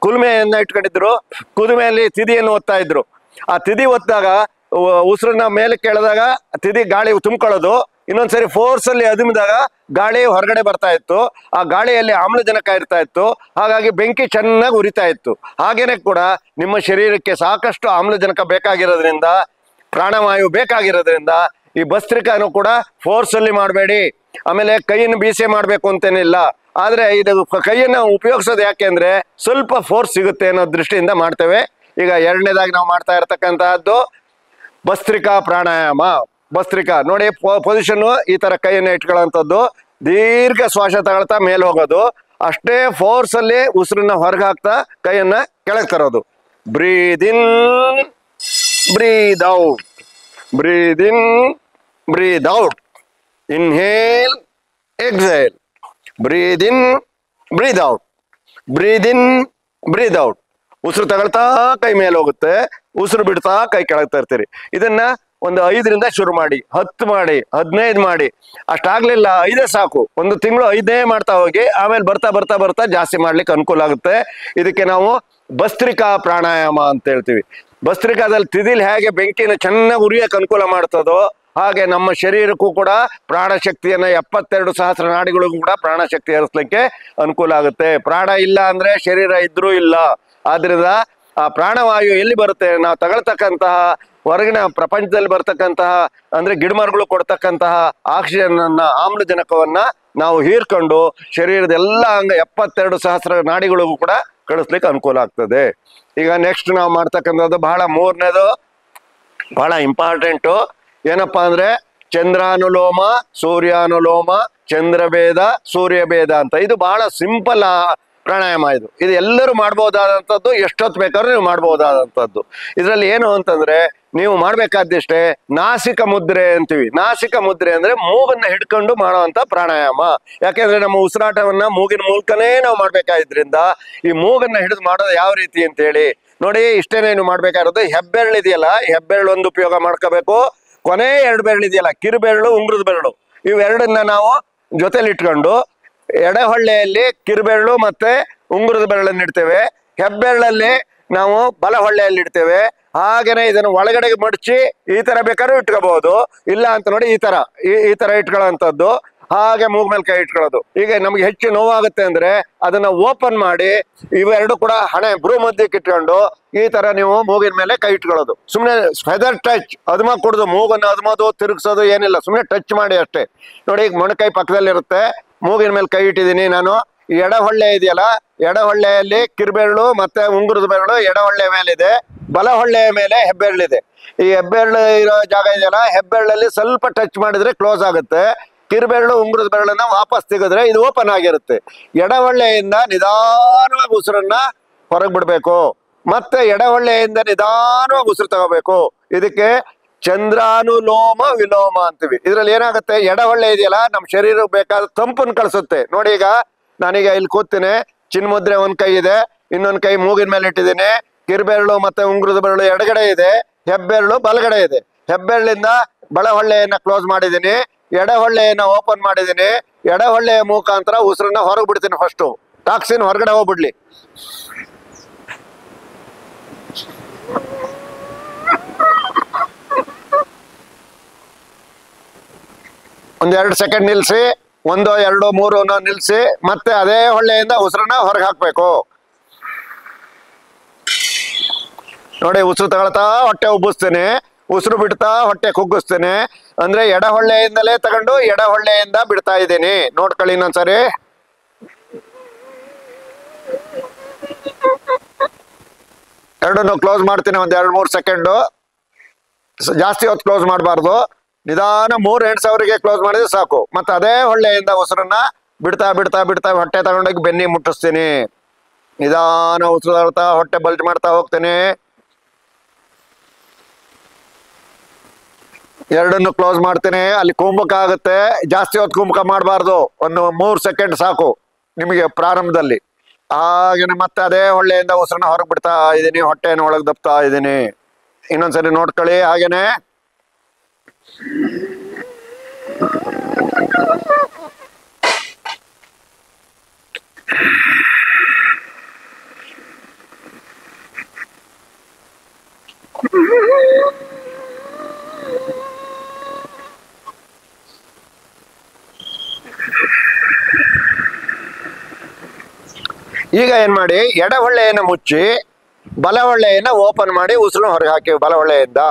ಕುಲುಮೆಯನ್ನ ಇಟ್ಕೊಂಡಿದ್ರು, ಕುಲುಮೆಯಲ್ಲಿ ತಿದಿಯನ್ನು ಒತ್ತಾ ಇದ್ರು. ಆ ತಿದಿ ಒತ್ತಾಗ ಉಸಿರನ್ನ ಮೇಲೆ ಕೆಳದಾಗ ತಿದಿ ಗಾಳಿ ತುಂಬ್ಕೊಳ್ಳೋದು. ಇನ್ನೊಂದ್ಸರಿ ಫೋರ್ಸ್ ಅಲ್ಲಿ ಅದುಮಿದಾಗ ಗಾಳಿ ಹೊರಗಡೆ ಬರ್ತಾ ಇತ್ತು. ಆ ಗಾಳಿಯಲ್ಲಿ ಆಮ್ಲಜನಕ ಇರ್ತಾ ಇತ್ತು. ಹಾಗಾಗಿ ಬೆಂಕಿ ಚೆನ್ನಾಗಿ ಉರಿತಾ ಇತ್ತು. ಹಾಗೇನೆ ಕೂಡ ನಿಮ್ಮ ಶರೀರಕ್ಕೆ ಸಾಕಷ್ಟು ಆಮ್ಲಜನಕ ಬೇಕಾಗಿರೋದ್ರಿಂದ, ಪ್ರಾಣವಾಯು ಬೇಕಾಗಿರೋದ್ರಿಂದ ಈ ಭಸ್ತ್ರಿಕಾನು ಕೂಡ ಫೋರ್ಸ್ ಅಲ್ಲಿ ಮಾಡಬೇಡಿ. ಆಮೇಲೆ ಕೈಯನ್ನು ಬೀಸೆ ಮಾಡಬೇಕು ಅಂತೇನಿಲ್ಲ. ಆದ್ರೆ ಇದು ಕೈಯನ್ನು ಉಪಯೋಗಿಸೋದು ಯಾಕೆ ಅಂದ್ರೆ ಸ್ವಲ್ಪ ಫೋರ್ಸ್ ಸಿಗುತ್ತೆ ಅನ್ನೋ ದೃಷ್ಟಿಯಿಂದ ಮಾಡ್ತೇವೆ. ಈಗ 2ನೇದಾಗಿ ನಾವು ಮಾಡ್ತಾ ಇರತಕ್ಕಂತಹದ್ದು ಭಸ್ತ್ರಿಕಾ ಪ್ರಾಣಾಯಾಮ. ಭಸ್ತ್ರಿಕಾ ನೋಡಿ, ಪೊಸಿಷನ್ ಈ ತರ ಕೈಯನ್ನು ಇಟ್ಕೊಳ್ಳೋಂಥದ್ದು. ದೀರ್ಘ ಶ್ವಾಸ ತಗೊಳ್ತಾ ಮೇಲೆ ಹೋಗೋದು. ಅಷ್ಟೇ ಫೋರ್ಸ್ ಅಲ್ಲಿ ಉಸಿರನ್ನ ಹೊರಗೆ ಹಾಕ್ತಾ ಕೈಯನ್ನ ಕೆಳಗೆ ತರೋದು. ಬ್ರೀದ್ ಇನ್, ಬ್ರೀದ್ ಔಟ್, ಬ್ರೀದ್ ಇನ್, ಬ್ರೀದ್ ಔಟ್. ಇನ್ಹೇಲ್, ಎಕ್ಸೇಲ್, ಬ್ರೀದ್ ಇನ್, ಬ್ರೀದ್ ಔಟ್, ಬ್ರೀದ್ ಇನ್, ಬ್ರೀದ್ ಔಟ್. ಉಸಿರು ತಗೊಳ್ತಾ ಕೈ ಮೇಲೆ ಹೋಗುತ್ತೆ, ಉಸಿರು ಬಿಡ್ತಾ ಕೈ ಕೆಳಗೆ ತರ್ತೀರಿ. ಇದನ್ನ ಒಂದು 5ರಿಂದ ಶುರು ಮಾಡಿ, 10 ಮಾಡಿ, 15 ಮಾಡಿ. ಅಷ್ಟಾಗ್ಲಿಲ್ಲ 5 ಸಾಕು. 1 ತಿಂಗಳು 5 ಮಾಡ್ತಾ ಹೋಗಿ. ಆಮೇಲೆ ಬರ್ತಾ ಬರ್ತಾ ಬರ್ತಾ ಜಾಸ್ತಿ ಮಾಡ್ಲಿಕ್ಕೆ ಅನುಕೂಲ ಆಗುತ್ತೆ. ಇದಕ್ಕೆ ನಾವು ಭಸ್ತ್ರಿಕಾ ಪ್ರಾಣಾಯಾಮ ಅಂತ ಹೇಳ್ತೀವಿ. ಭಸ್ತ್ರಿಕಾದಲ್ಲಿ ತಿದಿಲ್ ಹೇಗೆ ಬೆಂಕಿನ ಚೆನ್ನಾಗಿ ಉರಿಯಕ್ಕೆ ಅನುಕೂಲ ಮಾಡ್ತದೋ ಹಾಗೆ ನಮ್ಮ ಶರೀರಕ್ಕೂ ಕೂಡ ಪ್ರಾಣಶಕ್ತಿಯನ್ನ 72 ಸಹಸ್ರ ನಾಡಿಗಳಿಗೂ ಕೂಡ ಪ್ರಾಣಶಕ್ತಿ ಹರಿಸ್ಲಿಕ್ಕೆ ಅನುಕೂಲ ಆಗುತ್ತೆ. ಪ್ರಾಣ ಇಲ್ಲ ಅಂದ್ರೆ ಶರೀರ ಇದ್ರೂ ಇಲ್ಲ. ಆದ್ರಿಂದ ಆ ಪ್ರಾಣವಾಯು ಎಲ್ಲಿ ಬರುತ್ತೆ, ನಾವು ತಗೊಳ್ತಕ್ಕಂತಹ ಹೊರಗಿನ ಪ್ರಪಂಚದಲ್ಲಿ ಬರ್ತಕ್ಕಂತಹ ಅಂದ್ರೆ ಗಿಡಮರಗಳು ಕೊಡ್ತಕ್ಕಂತಹ ಆಕ್ಸಿಜನ್ ಅನ್ನ, ಆಮ್ಲಜನಕವನ್ನ ನಾವು ಹೀರ್ಕೊಂಡು ಶರೀರದ ಎಲ್ಲ ಅಂಗ 72 ಸಹಸ್ರ ನಾಡಿಗಳಿಗೂ ಕೂಡ ಕಳಿಸ್ಲಿಕ್ಕೆ ಅನುಕೂಲ ಆಗ್ತದೆ. ಈಗ ನೆಕ್ಸ್ಟ್ ನಾವು ಮಾಡ್ತಕ್ಕಂಥದ್ದು ಬಹಳ 3ನೇದು ಬಹಳ ಇಂಪಾರ್ಟೆಂಟು. ಏನಪ್ಪಾ ಅಂದ್ರೆ ಚಂದ್ರಾನುಲೋಮ, ಸೂರ್ಯಾನುಲೋಮ, ಚಂದ್ರಭೇದ, ಸೂರ್ಯಭೇದ ಅಂತ. ಇದು ಬಹಳ ಸಿಂಪಲ್ ಪ್ರಾಣಾಯಾಮ. ಇದು ಎಲ್ಲರೂ ಮಾಡ್ಬೋದಾದಂಥದ್ದು, ಎಷ್ಟೊತ್ತು ಬೇಕಾದ್ರೂ ನೀವು ಮಾಡ್ಬೋದಾದಂಥದ್ದು. ಇದರಲ್ಲಿ ಏನು ಅಂತಂದ್ರೆ ನೀವು ಮಾಡ್ಬೇಕಾದಿಷ್ಟೇ ನಾಸಿಕ ಮುದ್ರೆ ಅಂತೀವಿ. ನಾಸಿಕ ಮುದ್ರೆ ಅಂದ್ರೆ ಮೂಗನ್ನ ಹಿಡ್ಕೊಂಡು ಮಾಡುವಂತ ಪ್ರಾಣಾಯಾಮ. ಯಾಕೆಂದ್ರೆ ನಮ್ಮ ಉಸಿರಾಟವನ್ನ ಮೂಗಿನ ಮೂಲಕನೇ ನಾವು ಮಾಡ್ಬೇಕಾದ್ರಿಂದ ಈ ಮೂಗನ್ನ ಹಿಡಿದು ಮಾಡೋದು ಯಾವ ರೀತಿ ಅಂತ ಹೇಳಿ ನೋಡಿ. ಇಷ್ಟೇನೆ ನೀವು ಮಾಡ್ಬೇಕಾಗಿರೋದು. ಹೆಬ್ಬೆರಳು ಇದೆಯಲ್ಲ, ಹೆಬ್ಬೆರಳು ಒಂದು ಉಪಯೋಗ ಮಾಡ್ಕೋಬೇಕು. ಕೊನೆ 2 ಬೆರಳು ಇದೆಯಲ್ಲ, ಕಿರುಬೆರಳು ಉಂಗುರದ ಬೆರಳು, ಇವೆರಡನ್ನ ನಾವು ಜೊತೆಲಿ ಇಟ್ಕೊಂಡು ಎಡಹೊಳ್ಳೆಯಲ್ಲಿ ಕಿರುಬೆರಳು ಮತ್ತೆ ಉಂಗುರದ ಬೆರಳನ್ನ ಇಡ್ತೇವೆ. ಹೆಬ್ಬೆರಳಲ್ಲಿ ನಾವು ಬಲ ಹೊಳ್ಳೆಯಲ್ಲಿ ಇಡ್ತೇವೆ. ಹಾಗೇನೆ ಇದನ್ನು ಒಳಗಡೆಗೆ ಮಡಚಿ ಈ ತರ ಬೇಕಾದ್ರೂ ಇಟ್ಕೋಬಹುದು. ಇಲ್ಲ ಅಂತ ನೋಡಿ ಈ ತರ ಇಟ್ಕೊಳ್ಳೋಂಥದ್ದು. ಹಾಗೆ ಮೂಗ್ ಮೇಲೆ ಕೈ ಇಟ್ಕೊಳ್ಳೋದು. ಈಗ ನಮ್ಗೆ ಹೆಚ್ಚು ನೋವಾಗುತ್ತೆ ಅಂದ್ರೆ ಅದನ್ನ ಓಪನ್ ಮಾಡಿ ಇವೆರಡು ಕೂಡ ಹಣೆ ಬ್ರೂ ಮಧ್ಯಕ್ಕೆ ಇಟ್ಕೊಂಡು ಈ ತರ ನೀವು ಮೂಗಿನ ಮೇಲೆ ಕೈ ಇಟ್ಕೊಳ್ಳೋದು. ಸುಮ್ಮನೆ ಫೆದರ್ ಟಚ್ ಅದ್ಮ ಕುಡ್ದು ಮೂಗನ್ನು ಅದ್ಮೋದು ತಿರುಗಿಸೋದು ಏನಿಲ್ಲ, ಸುಮ್ಮನೆ ಟಚ್ ಮಾಡಿ ಅಷ್ಟೇ. ನೋಡಿ ಈಗ ಮೊಣಕೈ ಪಕ್ಕದಲ್ಲಿರುತ್ತೆ, ಮೂಗಿನ ಮೇಲೆ ಕೈ ಇಟ್ಟಿದ್ದೀನಿ ನಾನು. ಎಡಹೊಳ್ಳೆ ಇದೆಯಲ್ಲ, ಎಡಹೊಳ್ಳೆಯಲ್ಲಿ ಕಿರುಬೆರಳು ಮತ್ತೆ ಉಂಗುರದ ಬೆರಳು ಎಡಹೊಳ್ಳೆ ಮೇಲಿದೆ, ಬಲಹೊಳ್ಳೆಯ ಮೇಲೆ ಹೆಬ್ಬೆರಳಿದೆ. ಈ ಹೆಬ್ಬೆರಳು ಇರೋ ಜಾಗ ಇದೆಯಲ್ಲ, ಹೆಬ್ಬೆರಳಲ್ಲಿ ಸ್ವಲ್ಪ ಟಚ್ ಮಾಡಿದ್ರೆ ಕ್ಲೋಸ್ ಆಗುತ್ತೆ. ಕಿರುಬೆರಳು ಉಂಗುರದ ಬೆರಳನ್ನ ವಾಪಸ್ ತೆಗೆದ್ರೆ ಇದು ಓಪನ್ ಆಗಿರುತ್ತೆ. ಎಡಹೊಳ್ಳೆಯಿಂದ ನಿಧಾನವಾಗಿ ಉಸಿರನ್ನ ಹೊರಗೆ ಬಿಡ್ಬೇಕು, ಮತ್ತೆ ಎಡಹೊಳ್ಳೆಯಿಂದ ನಿಧಾನವಾಗಿ ಉಸಿರು ತಗೋಬೇಕು. ಇದಕ್ಕೆ ಚಂದ್ರಾನುಲೋಮ ವಿಲೋಮ ಅಂತೀವಿ. ಇದ್ರಲ್ಲಿ ಏನಾಗುತ್ತೆ, ಎಡಹೊಳ್ಳೆ ಇದೆಯಲ್ಲ ನಮ್ಮ ಶರೀರಕ್ಕೆ ಬೇಕಾದ ತಂಪನ್ನು ಕಳಿಸುತ್ತೆ. ನೋಡಿ ಈಗ ನಾನೀಗ ಇಲ್ಲಿ ಕೂತೀನಿ, ಚಿನ್ಮುದ್ರೆ ಒಂದ್ ಕೈ ಇದೆ, ಇನ್ನೊಂದ್ ಕೈ ಮೂಗಿನ ಮೇಲೆ ಇಟ್ಟಿದ್ದೀನಿ. ಕಿರುಬೆರಳು ಮತ್ತೆ ಉಂಗುರದ ಬೆರಳು ಎಡಗಡೆ ಇದೆ, ಹೆಬ್ಬೆರಳು ಬಲಗಡೆ ಇದೆ. ಹೆಬ್ಬೆರಳಿಂದ ಬಲಹೊಳ್ಳೆಯನ್ನ ಕ್ಲೋಸ್ ಮಾಡಿದ್ದೀನಿ, ಎಡಹೊಳ್ಳೆಯನ್ನ ಓಪನ್ ಮಾಡಿದ್ದೀನಿ. ಎಡಹೊಳ್ಳೆಯ ಮುಖಾಂತರ ಉಸಿರನ್ನ ಹೊರಗೆ ಬಿಡ್ತೀನಿ. ಫಸ್ಟು ಟಾಕ್ಸಿನ್ ಹೊರಗಡೆ ಹೋಗ್ಬಿಡ್ಲಿ. ಒಂದ್ 2 ಸೆಕೆಂಡ್ ನಿಲ್ಸಿ, 1 2 3 ನಿಲ್ಸಿ, ಮತ್ತೆ ಅದೇ ಹೊಳ್ಳೆಯಿಂದ ಉಸಿರನ್ನ ಹೊರಗೆ ಹಾಕ್ಬೇಕು. ನೋಡಿ ಉಸಿರು ತಗೊಳ್ತಾ ಹೊಟ್ಟೆ ಉಬ್ಬಿಸ್ತೇನೆ, ಉಸಿರು ಬಿಡ್ತಾ ಹೊಟ್ಟೆ ಕುಗ್ಗಿಸ್ತೇನೆ. ಅಂದ್ರೆ ಎಡಹೊಳ್ಳೆಯಿಂದಲೇ ತಗೊಂಡು ಎಡಹೊಳ್ಳೆಯಿಂದ ಬಿಡ್ತಾ ಇದ್ದೀನಿ. ನೋಡ್ಕೊಳ್ಳಿ ಇನ್ನೊಂದ್ಸರಿ. ಎರಡನ್ನು ಕ್ಲೋಸ್ ಮಾಡ್ತೀನಿ ಒಂದ್ 2-3 ಸೆಕೆಂಡು. ಜಾಸ್ತಿ ಹೊತ್ತು ಕ್ಲೋಸ್ ಮಾಡಬಾರ್ದು, ನಿಧಾನ 3 ಹೆಣ್ಸವರಿಗೆ ಕ್ಲೋಸ್ ಮಾಡಿದ್ರೆ ಸಾಕು. ಮತ್ತೆ ಅದೇ ಹೊಳ್ಳೆಯಿಂದ ಉಸಿರನ್ನ ಬಿಡ್ತಾ ಬಿಡ್ತಾ ಬಿಡ್ತಾ ಹೊಟ್ಟೆ ತಗೊಂಡೋಗಿ ಬೆನ್ನಿ ಮುಟ್ಟಿಸ್ತೀನಿ. ನಿಧಾನ ಉಸಿರು ತಗೊಳ್ತಾ ಹೊಟ್ಟೆ ಬಲ್ಟ್ ಮಾಡ್ತಾ ಹೋಗ್ತೀನಿ. ಎರಡನ್ನು ಕ್ಲೋಸ್ ಮಾಡ್ತೀನಿ. ಅಲ್ಲಿ ಕುಂಭಕ ಆಗುತ್ತೆ, ಜಾಸ್ತಿ ಹೊತ್ತು ಕುಂಭಕ ಮಾಡಬಾರ್ದು, ಒಂದು 3 ಸೆಕೆಂಡ್ ಸಾಕು ನಿಮಗೆ ಪ್ರಾರಂಭದಲ್ಲಿ. ಹಾಗೇನೆ ಮತ್ತೆ ಅದೇ ಹೊಳ್ಳೆಯಿಂದ ಉಸಿರನ್ನ ಹೊರಗೆ ಬಿಡ್ತಾ ಇದ್ದೀನಿ, ಹೊಟ್ಟೆಯನ್ನು ಒಳಗೆ ದಬ್ತಾ ಇದ್ದೀನಿ. ಇನ್ನೊಂದ್ಸರಿ ನೋಡ್ಕೊಳ್ಳಿ ಹಾಗೇನೆ. ಈಗ ಏನ್ ಮಾಡಿ, ಎಡಹೊಳ್ಳೆಯನ್ನು ಮುಚ್ಚಿ ಬಲಹೊಳ್ಳೆಯನ್ನ ಓಪನ್ ಮಾಡಿ ಉಸಿರನ್ನ ಹೊರಗೆ ಹಾಕಿ ಬಲಹೊಳ್ಳೆಯಿಂದ.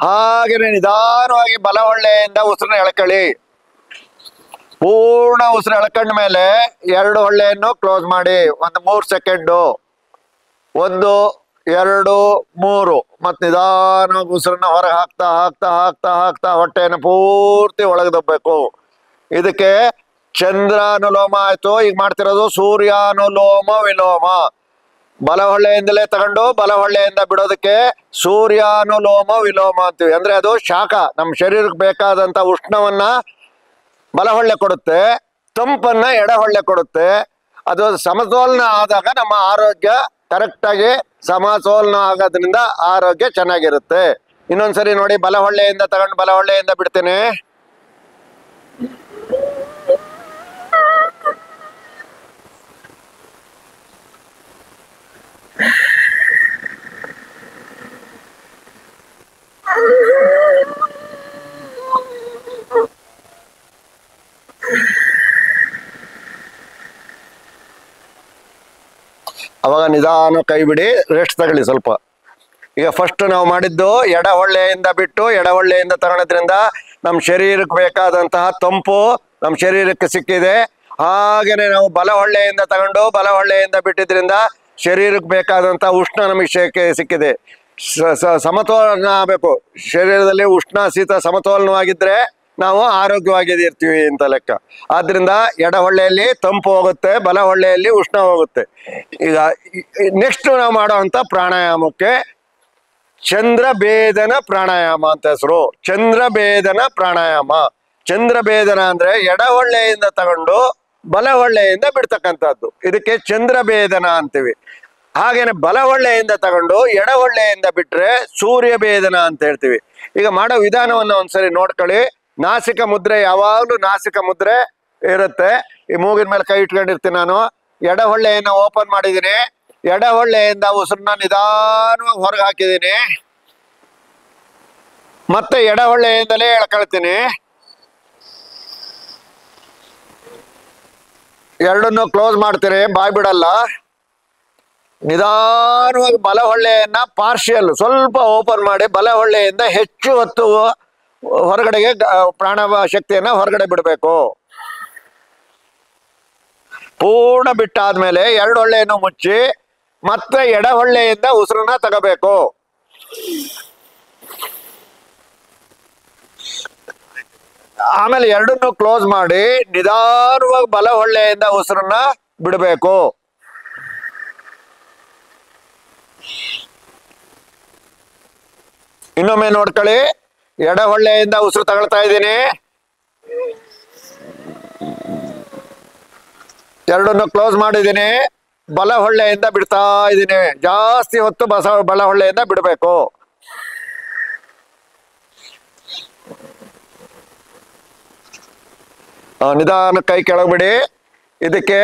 ಹಾಗೇನೆ ನಿಧಾನವಾಗಿ ಬಲಹೊಳ್ಳೆಯಿಂದ ಉಸಿರನ್ನ ಎಳ್ಕೊಳ್ಳಿ. ಪೂರ್ಣ ಉಸಿರು ಎಳ್ಕೊಂಡ ಮೇಲೆ 2 ಹೊಳ್ಳೆಯನ್ನು ಕ್ಲೋಸ್ ಮಾಡಿ ಒಂದು 3 ಸೆಕೆಂಡು. 1 2 3 ಮತ್ತೆ ನಿಧಾನವಾಗಿ ಉಸಿರನ್ನ ಹೊರಗೆ ಹಾಕ್ತಾ ಹಾಕ್ತಾ ಹಾಕ್ತಾ ಹಾಕ್ತಾ ಹೊಟ್ಟೆಯನ್ನು ಪೂರ್ತಿ ಒಳಗೆ ದಬ್ಬಬೇಕು. ಇದಕ್ಕೆ ಚಂದ್ರಾನುಲೋಮ ಆಯ್ತು. ಈಗ ಮಾಡ್ತಿರೋದು ಸೂರ್ಯಾನುಲೋಮ ವಿಲೋಮ. ಬಲಹೊಳ್ಳೆಯಿಂದಲೇ ತಗೊಂಡು ಬಲಹೊಳ್ಳೆಯಿಂದ ಬಿಡೋದಕ್ಕೆ ಸೂರ್ಯಾನುಲೋಮ ವಿಲೋಮ ಅಂತೀವಿ. ಅಂದ್ರೆ ಅದು ಶಾಖ, ನಮ್ಮ ಶರೀರಕ್ಕೆ ಬೇಕಾದಂತ ಉಷ್ಣವನ್ನ ಬಲಹೊಳ್ಳೆ ಕೊಡುತ್ತೆ, ತಂಪನ್ನ ಎಡಹೊಳ್ಳೆ ಕೊಡುತ್ತೆ. ಅದು ಸಮತೋಲನ ಆದಾಗ ನಮ್ಮ ಆರೋಗ್ಯ ಕರೆಕ್ಟಾಗಿ ಸಮತೋಲನ ಆಗೋದ್ರಿಂದ ಆರೋಗ್ಯ ಚೆನ್ನಾಗಿರುತ್ತೆ. ಇನ್ನೊಂದ್ಸರಿ ನೋಡಿ, ಬಲಹೊಳ್ಳೆಯಿಂದ ತಗೊಂಡು ಬಲಹೊಳ್ಳೆಯಿಂದ ಬಿಡ್ತೇನೆ. ಅವಾಗ ನಿಧಾನ ಕೈ ಬಿಡಿ, ರೆಸ್ಟ್ ತಗೊಳ್ಳಿ ಸ್ವಲ್ಪ. ಈಗ ಫಸ್ಟ್ ನಾವು ಮಾಡಿದ್ದು ಎಡಹೊಳ್ಳೆಯಿಂದ ಬಿಟ್ಟು ಎಡಹೊಳ್ಳೆಯಿಂದ ತಗೊಳ್ಳೋದ್ರಿಂದ ನಮ್ಮ ಶರೀರಕ್ಕೆ ಬೇಕಾದಂತಹ ತಂಪು ನಮ್ಮ ಶರೀರಕ್ಕೆ ಸಿಕ್ಕಿದೆ. ಹಾಗೇನೆ ನಾವು ಬಲಹೊಳ್ಳೆಯಿಂದ ತಗೊಂಡು ಬಲಹೊಳ್ಳೆಯಿಂದ ಬಿಟ್ಟಿದ್ರಿಂದ ಶರೀರಕ್ಕೆ ಬೇಕಾದಂತಹ ಉಷ್ಣ ನಮಗೆ ಸಿಕ್ಕಿದೆ. ಸಮತೋಲನ ಆಗಬೇಕು ಶರೀರದಲ್ಲಿ, ಉಷ್ಣ ಶೀತ ಸಮತೋಲನವಾಗಿದ್ರೆ ನಾವು ಆರೋಗ್ಯವಾಗಿರ್ತೀವಿ ಅಂತ ಲೆಕ್ಕ. ಆದ್ರಿಂದ ಎಡಹೊಳ್ಳೆಯಲ್ಲಿ ತಂಪು ಹೋಗುತ್ತೆ, ಬಲಹೊಳ್ಳೆಯಲ್ಲಿ ಉಷ್ಣ ಹೋಗುತ್ತೆ. ಈಗ ನೆಕ್ಸ್ಟ್ ನಾವು ಮಾಡೋ ಅಂತ ಪ್ರಾಣಾಯಾಮಕ್ಕೆ ಚಂದ್ರಭೇದನ ಪ್ರಾಣಾಯಾಮ ಅಂತ ಹೆಸರು. ಚಂದ್ರಭೇದನ ಪ್ರಾಣಾಯಾಮ. ಚಂದ್ರಭೇದನ ಅಂದ್ರೆ ಎಡಹೊಳ್ಳೆಯಿಂದ ತಗೊಂಡು ಬಲಹೊಳ್ಳೆಯಿಂದ ಬಿಡ್ತಕ್ಕಂಥದ್ದು, ಇದಕ್ಕೆ ಚಂದ್ರಭೇದನ ಅಂತೀವಿ. ಹಾಗೇನೆ ಬಲಹೊಳ್ಳೆಯಿಂದ ತಗೊಂಡು ಎಡಹೊಳ್ಳೆಯಿಂದ ಬಿಟ್ರೆ ಸೂರ್ಯಭೇದನ ಅಂತ ಹೇಳ್ತೀವಿ. ಈಗ ಮಾಡೋ ವಿಧಾನವನ್ನ ಒಂದ್ಸರಿ ನೋಡ್ಕೊಳ್ಳಿ. ನಾಸಿಕ ಮುದ್ರೆ, ಯಾವಾಗ್ಲೂ ನಾಸಿಕ ಮುದ್ರೆ ಇರುತ್ತೆ. ಈ ಮೂಗಿನ ಮೇಲೆ ಕೈ ಇಟ್ಕೊಂಡಿರ್ತೀನಿ ನಾನು. ಎಡಹೊಳ್ಳೆಯನ್ನ ಓಪನ್ ಮಾಡಿದ್ದೀನಿ, ಎಡಹೊಳ್ಳೆಯಿಂದ ಉಸಿರನ್ನ ನಿಧಾನವಾಗಿ ಹೊರಗೆ ಹಾಕಿದ್ದೀನಿ, ಮತ್ತೆ ಎಡಹೊಳ್ಳೆಯಿಂದಲೇ ಎಳ್ಕೊಳ್ತೀನಿ. ಎರಡನ್ನು ಕ್ಲೋಸ್ ಮಾಡ್ತೀರಿ, ಬಾಯ್ ಬಿಡಲ್ಲ. ನಿಧಾನವಾಗಿ ಬಲಹೊಳ್ಳೆಯನ್ನ ಪಾರ್ಷಿಯಲ್ ಸ್ವಲ್ಪ ಓಪನ್ ಮಾಡಿ ಬಲಹೊಳ್ಳೆಯಿಂದ ಹೆಚ್ಚು ಹೊತ್ತು ಹೊರಗಡೆಗೆ ಪ್ರಾಣ ಶಕ್ತಿಯನ್ನ ಹೊರಗಡೆ ಬಿಡಬೇಕು. ಪೂರ್ಣ ಬಿಟ್ಟಾದ್ಮೇಲೆ ಎರಡು ಹೊಳ್ಳೆಯನ್ನು ಮುಚ್ಚಿ ಮತ್ತೆ ಎಡಹೊಳ್ಳೆಯಿಂದ ಉಸಿರನ್ನ ತಗೋಬೇಕು. ಆಮೇಲೆ ಎರಡನ್ನು ಕ್ಲೋಸ್ ಮಾಡಿ ನಿಧಾನವಾಗಿ ಬಲಹೊಳ್ಳೆಯಿಂದ ಉಸಿರನ್ನ ಬಿಡಬೇಕು. ಇನ್ನೊಮ್ಮೆ ನೋಡ್ಕೊಳ್ಳಿ. ಎಡಹೊಳ್ಳೆಯಿಂದ ಉಸಿರು ತಗೊಳ್ತಾ ಇದ್ದೀನಿ, ಎರಡನ್ನು ಕ್ಲೋಸ್ ಮಾಡಿದ್ದೀನಿ, ಬಲಹೊಳ್ಳೆಯಿಂದ ಬಿಡ್ತಾ ಇದ್ದೀನಿ. ಜಾಸ್ತಿ ಹೊತ್ತು ಬಲಹೊಳ್ಳೆಯಿಂದ ಬಿಡಬೇಕು. ನಿಧಾನ ಕೈ ಕೆಳಗ್ಬಿಡಿ. ಇದಕ್ಕೆ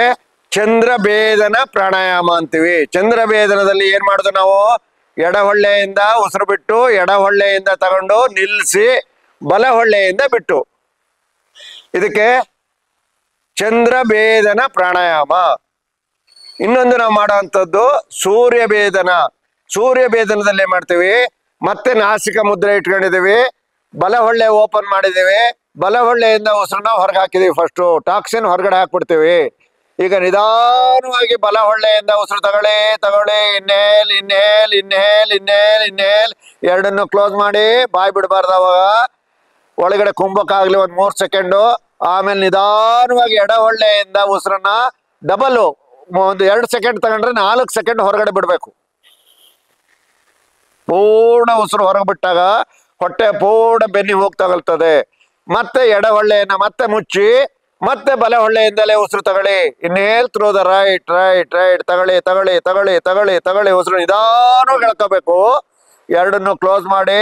ಚಂದ್ರಭೇದನ ಪ್ರಾಣಾಯಾಮ ಅಂತೀವಿ. ಚಂದ್ರಭೇದನದಲ್ಲಿ ಏನ್ ಮಾಡುದು ನಾವು, ಎಡಹೊಳ್ಳೆಯಿಂದ ಉಸಿರು ಬಿಟ್ಟು ಎಡಹೊಳ್ಳೆಯಿಂದ ತಗೊಂಡು ನಿಲ್ಲಿಸಿ ಬಲಹೊಳ್ಳೆಯಿಂದ ಬಿಟ್ಟು, ಇದಕ್ಕೆ ಚಂದ್ರಭೇದನ ಪ್ರಾಣಾಯಾಮ. ಇನ್ನೊಂದು ನಾವು ಮಾಡುವಂಥದ್ದು ಸೂರ್ಯಭೇದನ. ಸೂರ್ಯಭೇದನದಲ್ಲಿ ಏನ್ ಮಾಡ್ತೀವಿ, ಮತ್ತೆ ನಾಸಿಕ ಮುದ್ರೆ ಇಟ್ಕೊಂಡಿದೀವಿ, ಬಲಹೊಳ್ಳೆ ಓಪನ್ ಮಾಡಿದೀವಿ, ಬಲಹೊಳ್ಳೆಯಿಂದ ಉಸಿರನ್ನ ಹೊರಗೆ ಹಾಕಿದೀವಿ. ಫಸ್ಟು ಟಾಕ್ಸಿನ್ ಹೊರಗಡೆ ಹಾಕ್ಬಿಡ್ತೀವಿ. ಈಗ ನಿಧಾನವಾಗಿ ಬಲಹೊಳ್ಳೆಯಿಂದ ಉಸಿರು ತಗೊಳ್ಳಿ, ಇನ್ನೇಲ್ ಇನ್ನೇಲ್ ಇನ್ನೇಲ್ ಇನ್ನೇಲ್ ಇನ್ನೇಲ್. ಎರಡನ್ನು ಕ್ಲೋಸ್ ಮಾಡಿ, ಬಾಯ್ ಬಿಡಬಾರ್ದು. ಅವಾಗ ಒಳಗಡೆ ಕುಂಭಕ ಆಗ್ಲಿ 3 ಸೆಕೆಂಡು. ಆಮೇಲೆ ನಿಧಾನವಾಗಿ ಎಡಹೊಳ್ಳೆಯಿಂದ ಉಸಿರನ್ನ ಡಬಲ್ ಒಂದು 2 ಸೆಕೆಂಡ್ ತಗೊಂಡ್ರೆ 4 ಸೆಕೆಂಡ್ ಹೊರಗಡೆ ಬಿಡ್ಬೇಕು. ಪೂರ್ಣ ಉಸಿರು ಹೊರಗೆ ಬಿಟ್ಟಾಗ ಹೊಟ್ಟೆ ಪೂರ್ಣ ಬೆನ್ನಿ ಹೋಗಿ ತಗೊಳ್ತದೆ. ಮತ್ತೆ ಎಡಹೊಳ್ಳೆಯನ್ನ ಮತ್ತೆ ಮುಚ್ಚಿ ಮತ್ತೆ ಬಲಹೊಳ್ಳೆಯಿಂದಲೇ ಉಸಿರು ತಗೊಳ್ಳಿ. Inhale through the right right right ತಗೊಳ್ಳಿ ತಗೊಳ್ಳಿ ತಗೊಳ್ಳಿ ತಗೊಳ್ಳಿ ತಗೊಳ್ಳಿ. ಉಸಿರು ನಿಧಾನವಾಗಿ ಎಳ್ಕೋಬೇಕು. ಎರಡನ್ನು ಕ್ಲೋಸ್ ಮಾಡಿ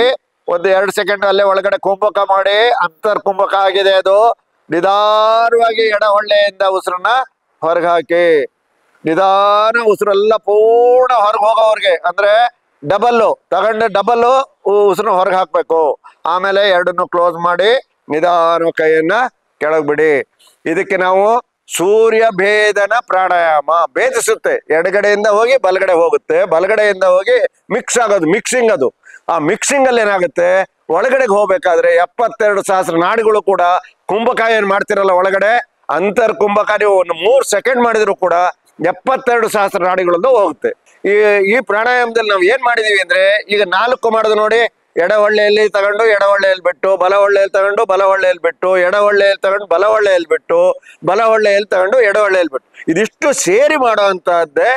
ಒಂದು 2 ಸೆಕೆಂಡ್ ಅಲ್ಲೇ ಒಳಗಡೆ ಕುಂಭಕ ಮಾಡಿ, ಅಂತರ್ ಕುಂಭಕ ಆಗಿದೆ ಅದು. ನಿಧಾನವಾಗಿ ಎಡಹೊಳ್ಳೆಯಿಂದ ಉಸಿರನ್ನ ಹೊರಗೆ ಹಾಕಿ, ನಿಧಾನ ಉಸಿರೆಲ್ಲ ಪೂರ್ಣ ಹೊರಗೆ ಹೋಗೋವ್ರಿಗೆ, ಅಂದ್ರೆ ಡಬಲ್ಲು ತಗೊಂಡು ಡಬಲ್ಲು ಉಸಿರನ್ನ ಹೊರಗೆ ಹಾಕ್ಬೇಕು. ಆಮೇಲೆ ಎರಡನ್ನು ಕ್ಲೋಸ್ ಮಾಡಿ ನಿಧಾನ ಕೈಯನ್ನ ಕೆಳಗೆ ಬಿಡಿ. ಇದಕ್ಕೆ ನಾವು ಸೂರ್ಯಭೇದನ ಪ್ರಾಣಾಯಾಮ. ಭೇದಿಸುತ್ತೆ, ಎಡಗಡೆಯಿಂದ ಹೋಗಿ ಬಲಗಡೆ ಹೋಗುತ್ತೆ, ಬಲಗಡೆಯಿಂದ ಹೋಗಿ ಮಿಕ್ಸ್ ಆಗೋದು, ಮಿಕ್ಸಿಂಗ್ ಅದು. ಆ ಮಿಕ್ಸಿಂಗ್ ಅಲ್ಲಿ ಏನಾಗುತ್ತೆ, ಒಳಗಡೆಗೆ ಹೋಗ್ಬೇಕಾದ್ರೆ 72 ಸಹಸ್ರ ನಾಡಿಗಳು ಕೂಡ ಕುಂಭಕ ಏನ್ ಮಾಡ್ತಿರಲ್ಲ ಒಳಗಡೆ, ಅಂತರ್ ಕುಂಭಕ ನೀವು ಒಂದು 3 ಸೆಕೆಂಡ್ ಮಾಡಿದ್ರು ಕೂಡ 72 ಸಹಸ್ರ ನಾಡಿಗಳದ್ದು ಹೋಗುತ್ತೆ. ಈ ಪ್ರಾಣಾಯಾಮದಲ್ಲಿ ನಾವು ಏನ್ ಮಾಡಿದೀವಿ ಅಂದ್ರೆ, ಈಗ 4 ಮಾಡೋದು ನೋಡಿ. ಎಡಹೊಳ್ಳೆಯಲ್ಲಿ ತಗೊಂಡು ಎಡಹೊಳ್ಳೆಯಲ್ಲಿ ಬಿಟ್ಟು, ಬಲಹೊಳ್ಳೆಯಲ್ಲಿ ತಗೊಂಡು ಬಲಹೊಳ್ಳೆಯಲ್ಲಿ ಬಿಟ್ಟು, ಎಡಹೊಳ್ಳೆಯಲ್ಲಿ ತಗೊಂಡು ಬಲಹೊಳ್ಳೆಯಲ್ಲಿ ಬಿಟ್ಟು, ಬಲಹೊಳ್ಳೆಯಲ್ಲಿ ತಗೊಂಡು ಎಡಹೊಳ್ಳೆಯಲ್ಲಿ ಬಿಟ್ಟು, ಇದಿಷ್ಟು ಸೇರಿ ಮಾಡುವಂತಹದ್ದೇ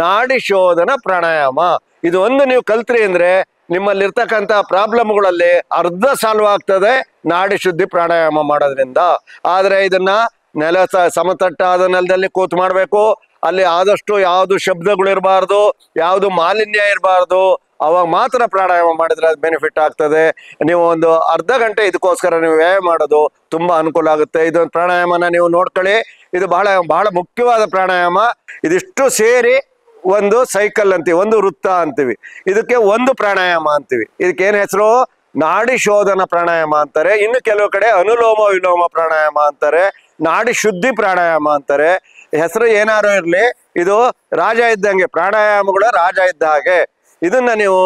ನಾಡಿ ಶೋಧನ ಪ್ರಾಣಾಯಾಮ. ಇದು ಒಂದು ನೀವು ಕಲ್ತ್ರಿ ಅಂದ್ರೆ ನಿಮ್ಮಲ್ಲಿರ್ತಕ್ಕಂಥ ಪ್ರಾಬ್ಲಮ್ಗಳಲ್ಲಿ ಅರ್ಧ ಸಾಲ್ವ್ ಆಗ್ತದೆ ನಾಡಿ ಶುದ್ಧಿ ಪ್ರಾಣಾಯಾಮ ಮಾಡೋದ್ರಿಂದ. ಆದ್ರೆ ಇದನ್ನ ಸಮತಟ್ಟಾದ ನೆಲದಲ್ಲಿ ಕೂತ್ ಮಾಡ್ಬೇಕು. ಅಲ್ಲಿ ಆದಷ್ಟು ಯಾವುದು ಶಬ್ದಗಳು ಇರಬಾರ್ದು, ಯಾವುದು ಮಾಲಿನ್ಯ ಇರಬಾರ್ದು. ಅವಾಗ ಮಾತ್ರ ಪ್ರಾಣಾಯಾಮ ಮಾಡಿದ್ರೆ ಅದು ಬೆನಿಫಿಟ್ ಆಗ್ತದೆ. ನೀವು ಒಂದು ಅರ್ಧ ಗಂಟೆ ಇದಕ್ಕೋಸ್ಕರ ನೀವು ವ್ಯಾಯಾಮ ಮಾಡೋದು ತುಂಬಾ ಅನುಕೂಲ ಆಗುತ್ತೆ. ಇದೊಂದು ಪ್ರಾಣಾಯಾಮನ ನೀವು ನೋಡ್ಕೊಳ್ಳಿ. ಇದು ಬಹಳ ಬಹಳ ಮುಖ್ಯವಾದ ಪ್ರಾಣಾಯಾಮ. ಇದಿಷ್ಟು ಸೇರಿ ಒಂದು ಸೈಕಲ್ ಅಂತೀವಿ, ಒಂದು ವೃತ್ತ ಅಂತೀವಿ. ಇದಕ್ಕೆ ಒಂದು ಪ್ರಾಣಾಯಾಮ ಅಂತೀವಿ. ಇದಕ್ಕೆ ಏನ್ ಹೆಸರು, ನಾಡಿ ಶೋಧನ ಪ್ರಾಣಾಯಾಮ ಅಂತಾರೆ. ಇನ್ನು ಕೆಲವು ಕಡೆ ಅನುಲೋಮ ವಿಲೋಮ ಪ್ರಾಣಾಯಾಮ ಅಂತಾರೆ, ನಾಡಿ ಶುದ್ಧಿ ಪ್ರಾಣಾಯಾಮ ಅಂತಾರೆ. ಹೆಸರು ಏನಾರು ಇರ್ಲಿ, ಇದು ರಾಜ ಇದ್ದಂಗೆ, ಪ್ರಾಣಾಯಾಮಗಳ ರಾಜ ಇದ್ದ ಹಾಗೆ. ಇದನ್ನ ನೀವು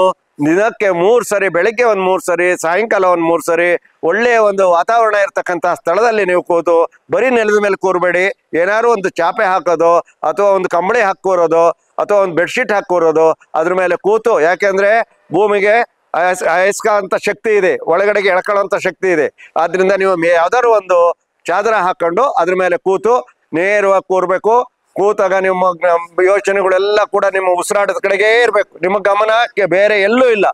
ದಿನಕ್ಕೆ 3 ಸರಿ, ಬೆಳಿಗ್ಗೆ ಒಂದು 3 ಸರಿ, ಸಾಯಂಕಾಲ ಒಂದು 3 ಸರಿ, ಒಳ್ಳೆಯ ಒಂದು ವಾತಾವರಣ ಇರ್ತಕ್ಕಂಥ ಸ್ಥಳದಲ್ಲಿ ನೀವು ಕೂತು, ಬರೀ ನೆಲದ ಮೇಲೆ ಕೂರ್ಬೇಡಿ. ಏನಾದ್ರು ಒಂದು ಚಾಪೆ ಹಾಕೋದು, ಅಥವಾ ಒಂದು ಕಂಬಳಿ ಹಾಕೋರೋದು, ಅಥವಾ ಒಂದು ಬೆಡ್ಶೀಟ್ ಹಾಕೋರೋದು, ಅದ್ರ ಮೇಲೆ ಕೂತು. ಯಾಕೆಂದ್ರೆ ಭೂಮಿಗೆ ಅಯಸ್ಕಾಂತ ಶಕ್ತಿ ಇದೆ, ಒಳಗಡೆಗೆ ಎಳ್ಕೊಳ್ಳೋಂಥ ಶಕ್ತಿ ಇದೆ. ಆದ್ರಿಂದ ನೀವು ಯಾವ್ದಾದ್ರು ಒಂದು ಚಾದರ ಹಾಕೊಂಡು ಅದ್ರ ಮೇಲೆ ಕೂತು ನೇರವಾಗಿ ಕೂರ್ಬೇಕು. ಕೂತಾಗ ನಿಮ್ಮ ಯೋಚನೆಗಳೆಲ್ಲ ಕೂಡ ನಿಮ್ಮ ಉಸಿರಾಟದ ಕಡೆಗೆ ಇರ್ಬೇಕು. ನಿಮ್ಮ ಗಮನ ಬೇರೆ ಎಲ್ಲೂ ಇಲ್ಲ.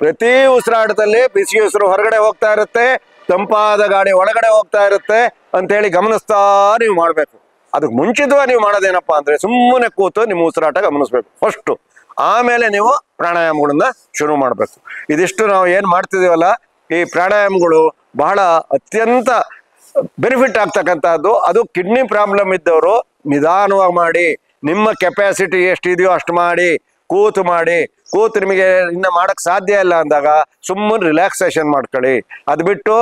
ಪ್ರತಿ ಉಸಿರಾಟದಲ್ಲಿ ಬಿಸಿ ಉಸಿರು ಹೊರಗಡೆ ಹೋಗ್ತಾ ಇರುತ್ತೆ, ತಂಪಾದ ಗಾಳಿ ಒಳಗಡೆ ಹೋಗ್ತಾ ಇರುತ್ತೆ ಅಂತೇಳಿ ಗಮನಿಸ್ತಾ ನೀವು ಮಾಡಬೇಕು. ಅದಕ್ಕೆ ಮುಂಚಿತವಾಗಿ ನೀವು ಮಾಡೋದೇನಪ್ಪಾ ಅಂದ್ರೆ ಸುಮ್ಮನೆ ಕೂತು ನಿಮ್ಮ ಉಸಿರಾಟ ಗಮನಿಸ್ಬೇಕು ಫಸ್ಟು. ಆಮೇಲೆ ನೀವು ಪ್ರಾಣಾಯಾಮಗಳನ್ನ ಶುರು ಮಾಡಬೇಕು. ಇದಿಷ್ಟು ನಾವು ಏನು ಮಾಡ್ತಿದೀವಲ್ಲ, ಈ ಪ್ರಾಣಾಯಾಮಗಳು ಬಹಳ ಅತ್ಯಂತ ಬೆನಿಫಿಟ್ ಆಗ್ತಕ್ಕಂಥದ್ದು. ಅದು ಕಿಡ್ನಿ ಪ್ರಾಬ್ಲಮ್ ಇದ್ದವರು ನಿಧಾನವಾಗಿ ಮಾಡಿ, ನಿಮ್ಮ ಕೆಪಾಸಿಟಿ ಎಷ್ಟಿದೆಯೋ ಅಷ್ಟು ಮಾಡಿ, ಕೂತು ನಿಮಗೆ ಇನ್ನ ಮಾಡಕ್ ಸಾಧ್ಯ ಇಲ್ಲ ಅಂದಾಗ ಸುಮ್ಮನೆ ರಿಲ್ಯಾಕ್ಸೇಷನ್ ಮಾಡ್ಕೊಳ್ಳಿ. ಅದು ಬಿಟ್ಟು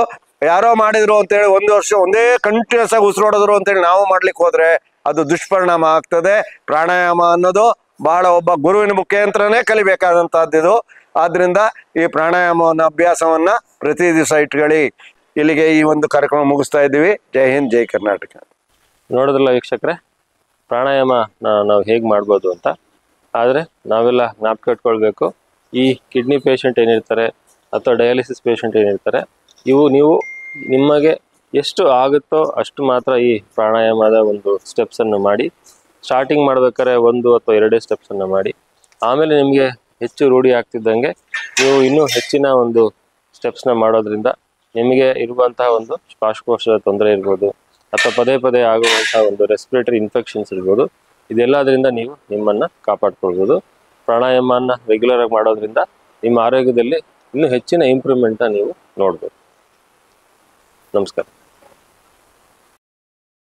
ಯಾರೋ ಮಾಡಿದ್ರು ಅಂತೇಳಿ 1 ವರ್ಷ ಒಂದೇ ಕಂಟಿನ್ಯೂಸ್ ಆಗಿ ಉಸಿರೋಡಿದ್ರು ಅಂತೇಳಿ ನಾವು ಮಾಡ್ಲಿಕ್ಕೆ ಹೋದ್ರೆ ಅದು ದುಷ್ಪರಿಣಾಮ ಆಗ್ತದೆ. ಪ್ರಾಣಾಯಾಮ ಅನ್ನೋದು ಬಹಳ ಒಬ್ಬ ಗುರುವಿನ ಮುಖಾಂತರನೇ ಕಲಿಬೇಕಾದಂತಹದ್ದು. ಆದ್ರಿಂದ ಈ ಪ್ರಾಣಾಯಾಮವನ್ನ ಅಭ್ಯಾಸವನ್ನ ಪ್ರತಿ ದಿವಸ ಇಟ್ಕೊಳ್ಳಿ. ಇಲ್ಲಿಗೆ ಈ ಒಂದು ಕಾರ್ಯಕ್ರಮ ಮುಗಿಸ್ತಾ ಇದ್ದೀವಿ. ಜೈ ಹಿಂದ್, ಜೈ ಕರ್ನಾಟಕ. ನೋಡಿದ್ರಲ್ಲ ವೀಕ್ಷಕರೇ, ಪ್ರಾಣಾಯಾಮ ನಾವು ಹೇಗೆ ಮಾಡ್ಬೋದು ಅಂತ. ಆದರೆ ನಾವೆಲ್ಲ ಜ್ಞಾಪಕ ಇಟ್ಕೊಳ್ಬೇಕು, ಈ ಕಿಡ್ನಿ ಪೇಷಂಟ್ ಏನಿರ್ತಾರೆ ಅಥವಾ ಡಯಾಲಿಸಿಸ್ ಪೇಷಂಟ್ ಏನಿರ್ತಾರೆ, ನೀವು ನಿಮಗೆ ಎಷ್ಟು ಆಗುತ್ತೋ ಅಷ್ಟು ಮಾತ್ರ ಈ ಪ್ರಾಣಾಯಾಮದ ಒಂದು ಸ್ಟೆಪ್ಸನ್ನು ಮಾಡಿ. ಸ್ಟಾರ್ಟಿಂಗ್ ಮಾಡ್ಬೇಕಾದ್ರೆ 1 ಅಥವಾ 2 ಸ್ಟೆಪ್ಸನ್ನು ಮಾಡಿ. ಆಮೇಲೆ ನಿಮಗೆ ಹೆಚ್ಚು ರೂಢಿ ಆಗ್ತಿದ್ದಂಗೆ ನೀವು ಇನ್ನೂ ಹೆಚ್ಚಿನ ಒಂದು ಸ್ಟೆಪ್ಸ್ನ ಮಾಡೋದ್ರಿಂದ ನಿಮಗೆ ಇರುವಂತಹ ಒಂದು ಶ್ವಾಸಕೋಶದ ತೊಂದರೆ ಇರ್ಬೋದು ಅಥವಾ ಪದೇ ಪದೇ ಆಗುವಂತಹ ಒಂದು ರೆಸ್ಪಿರೇಟರಿ ಇನ್ಫೆಕ್ಷನ್ಸ್ ಇರ್ಬೋದು, ಇದೆಲ್ಲದರಿಂದ ನೀವು ನಿಮ್ಮನ್ನು ಕಾಪಾಡ್ಕೊಳ್ಬೋದು. ಪ್ರಾಣಾಯಾಮನ ರೆಗ್ಯುಲರ್ ಆಗಿ ಮಾಡೋದ್ರಿಂದ ನಿಮ್ಮ ಆರೋಗ್ಯದಲ್ಲಿ ಇನ್ನೂ ಹೆಚ್ಚಿನ ಇಂಪ್ರೂವ್ಮೆಂಟ್ನ ನೀವು ನೋಡ್ಬೋದು. ನಮಸ್ಕಾರ.